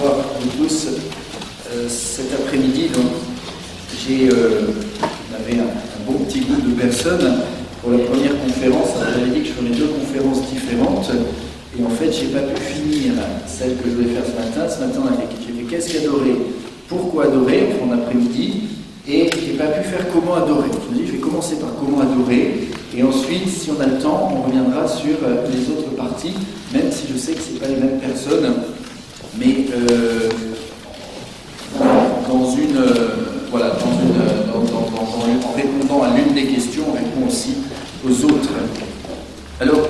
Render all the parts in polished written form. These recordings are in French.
Bonsoir à vous tous. Cet après-midi, j'avais un bon petit groupe de personnes pour la première conférence. J'avais dit que je ferais 2 conférences différentes. Et en fait, je n'ai pas pu finir celle que je devais faire ce matin. Ce matin, j'ai fait qu'est-ce qu'adorer, pourquoi adorer, en après-midi. Et je n'ai pas pu faire comment adorer. Je me dis, je vais commencer par comment adorer. Et ensuite, si on a le temps, on reviendra sur les autres parties, même si je sais que ce n'est pas les mêmes personnes. Mais en répondant à l'une des questions, on répond aussi aux autres. Alors,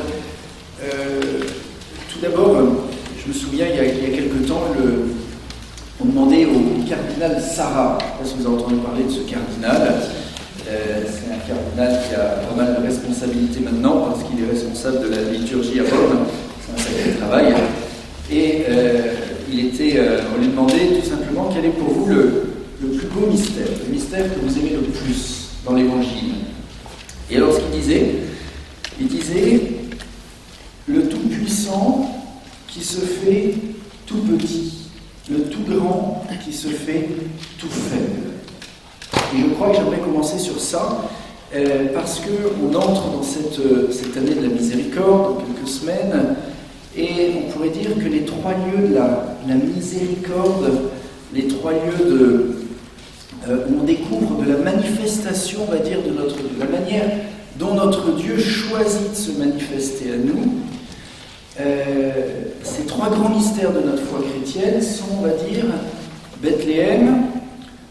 tout d'abord, je me souviens, il y a quelque temps, on demandait au cardinal Sarah, je ne sais pas si vous avez entendu parler de ce cardinal. C'est un cardinal qui a pas mal de responsabilités maintenant, parce qu'il est responsable de la liturgie à Rome. C'est un sacré travail. Et on lui demandait tout simplement quel est pour vous le plus beau mystère, le mystère que vous aimez le plus dans l'Évangile. Et alors ce qu'il disait le Tout-Puissant qui se fait tout petit, le Tout-Grand qui se fait tout faible. Et je crois que j'aimerais commencer sur ça, parce qu'on entre dans cette année de la miséricorde, dans quelques semaines, et on pourrait dire que les 3 lieux de la miséricorde, les 3 lieux où on découvre de la manifestation, on va dire, de la manière dont notre Dieu choisit de se manifester à nous, ces 3 grands mystères de notre foi chrétienne sont, on va dire, Bethléem,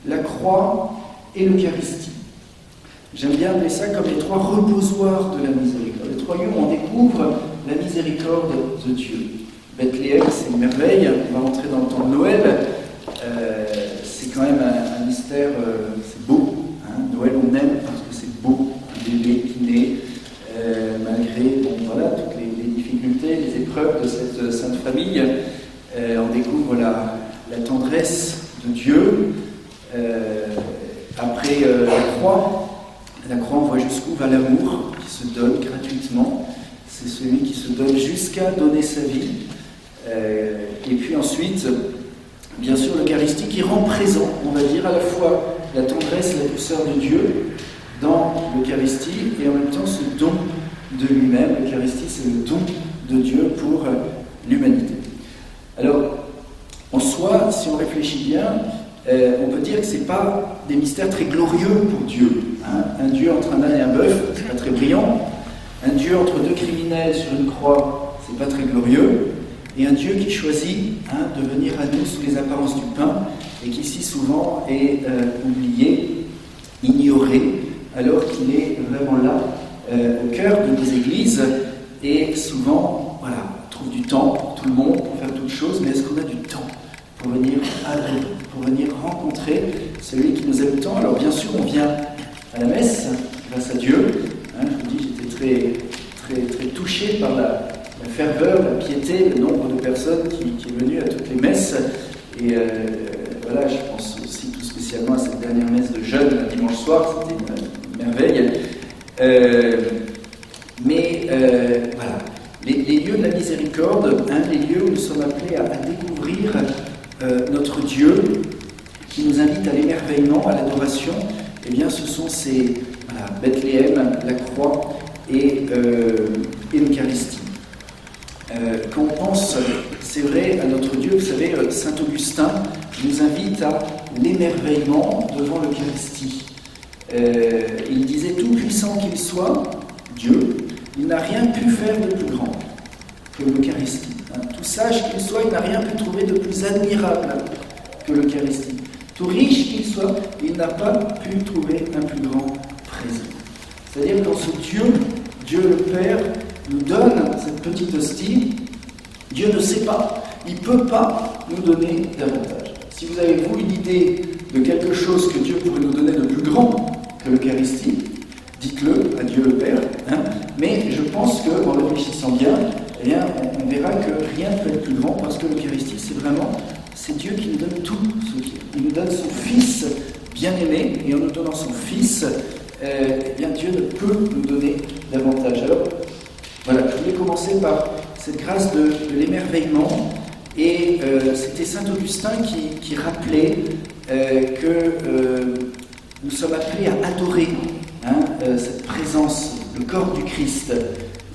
la croix et l'Eucharistie. J'aime bien appeler ça comme les 3 reposoirs de la miséricorde, les 3 lieux où on découvre la miséricorde de Dieu. Bethléem, c'est une merveille, on va rentrer dans le temps de Noël, c'est quand même un mystère, c'est beau, hein. Noël on aime parce que c'est beau, un bébé qui naît, malgré toutes les difficultés, les épreuves de cette sainte famille, on découvre la tendresse de Dieu. Après la croix on voit jusqu'où va l'amour qui se donne gratuitement. C'est celui qui se donne jusqu'à donner sa vie. Et puis ensuite, bien sûr, l'Eucharistie qui rend présent, on va dire, à la fois la tendresse et la douceur de Dieu dans l'Eucharistie et en même temps ce don de lui-même. L'Eucharistie, c'est le don de Dieu pour l'humanité. Alors, en soi, si on réfléchit bien, on peut dire que ce n'est pas des mystères très glorieux pour Dieu. Hein. Un Dieu entre un âne et un bœuf, c'est pas très brillant. Un Dieu entre 2 criminels sur une croix, c'est pas très glorieux. Et un Dieu qui choisit de venir à nous sous les apparences du pain et qui si souvent est oublié, ignoré, alors qu'il est vraiment là, au cœur de nos églises. Et souvent, on trouve du temps pour tout le monde, pour faire toutes choses, mais est-ce qu'on a du temps pour venir adorer, pour venir rencontrer celui qui nous aime tant? Alors bien sûr, on vient à la messe, grâce à Dieu. Je vous dis, j'étais très, très touché par la ferveur, la piété, le nombre de personnes qui est venu à toutes les messes. Et je pense aussi tout spécialement à cette dernière messe de jeûne, le dimanche soir, c'était une merveille. Les lieux de la miséricorde, les lieux où nous sommes appelés à découvrir notre Dieu, qui nous invite à l'émerveillement, à l'adoration, eh bien ce sont ces Bethléem, la croix et l'Eucharistie. Quand on pense, c'est vrai, à notre Dieu, vous savez, saint Augustin nous invite à l'émerveillement devant l'Eucharistie. Il disait, tout puissant qu'il soit, Dieu, il n'a rien pu faire de plus grand que l'Eucharistie. Tout sage qu'il soit, il n'a rien pu trouver de plus admirable que l'Eucharistie. Tout riche qu'il soit, il n'a pas pu trouver un plus grand présent. C'est-à-dire quand ce Dieu le Père, nous donne cette petite hostie, Dieu ne sait pas, il ne peut pas nous donner davantage. Si vous avez, vous, une idée de quelque chose que Dieu pourrait nous donner de plus grand que l'Eucharistie, dites-le à Dieu le Père. Mais je pense qu'en réfléchissant bien, on verra que rien ne peut être plus grand parce que l'Eucharistie, c'est Dieu qui nous donne tout ce qu'il a. Il nous donne son Fils bien-aimé, et en nous donnant son Fils, Dieu ne peut nous donner davantage. Alors, je voulais commencer par cette grâce de l'émerveillement Et c'était saint Augustin qui rappelait que nous sommes appelés à adorer cette présence, le corps du Christ.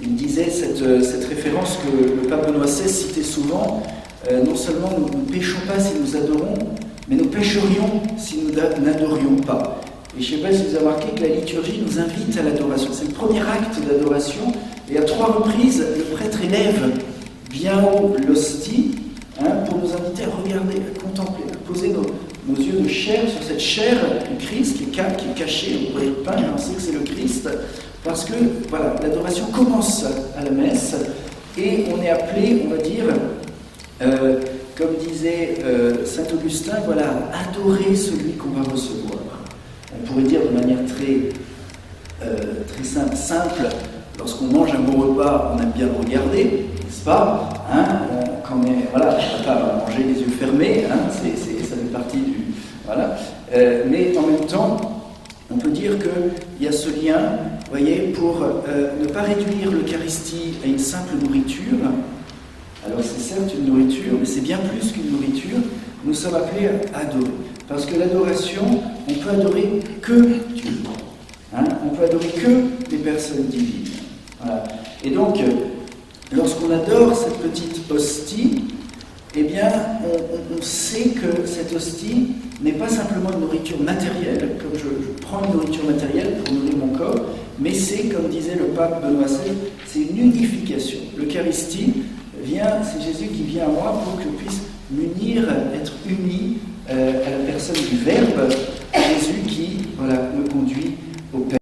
Il disait cette référence que le pape Benoît XVI citait souvent, non seulement nous ne péchons pas si nous adorons, mais nous pécherions si nous n'adorions pas. Et je ne sais pas si vous avez remarqué que la liturgie nous invite à l'adoration. C'est le premier acte d'adoration, et à 3 reprises, le prêtre élève bien haut l'hostie pour nous inviter à regarder, à contempler, à poser nos yeux de chair sur cette chair du Christ qui est cachée auprès du pain, et on sait que c'est le Christ, parce que voilà, l'adoration commence à la messe, et on est appelé, on va dire, comme disait saint Augustin, voilà, adorer celui qu'on va recevoir. On pourrait dire de manière très simple, lorsqu'on mange un bon repas, on aime bien le regarder, n'est-ce pas quand on est, voilà, on ne va pas manger les yeux fermés, ça fait partie du... Voilà. Mais en même temps, on peut dire qu'il y a ce lien, vous voyez, pour ne pas réduire l'Eucharistie à une simple nourriture. Alors c'est certes une nourriture, mais c'est bien plus qu'une nourriture. Nous sommes appelés à adorer. Parce que l'adoration, on peut adorer que Dieu. On peut adorer que des personnes divines. Voilà. Et donc, lorsqu'on adore cette petite hostie, eh bien, on sait que cette hostie n'est pas simplement une nourriture matérielle, comme je prends une nourriture matérielle pour nourrir mon corps, mais c'est, comme disait le pape Benoît XVI, c'est une unification. L'Eucharistie c'est Jésus qui vient à moi pour que je puisse m'unir, être uni à la personne du Verbe, Jésus qui, voilà, me conduit au Père.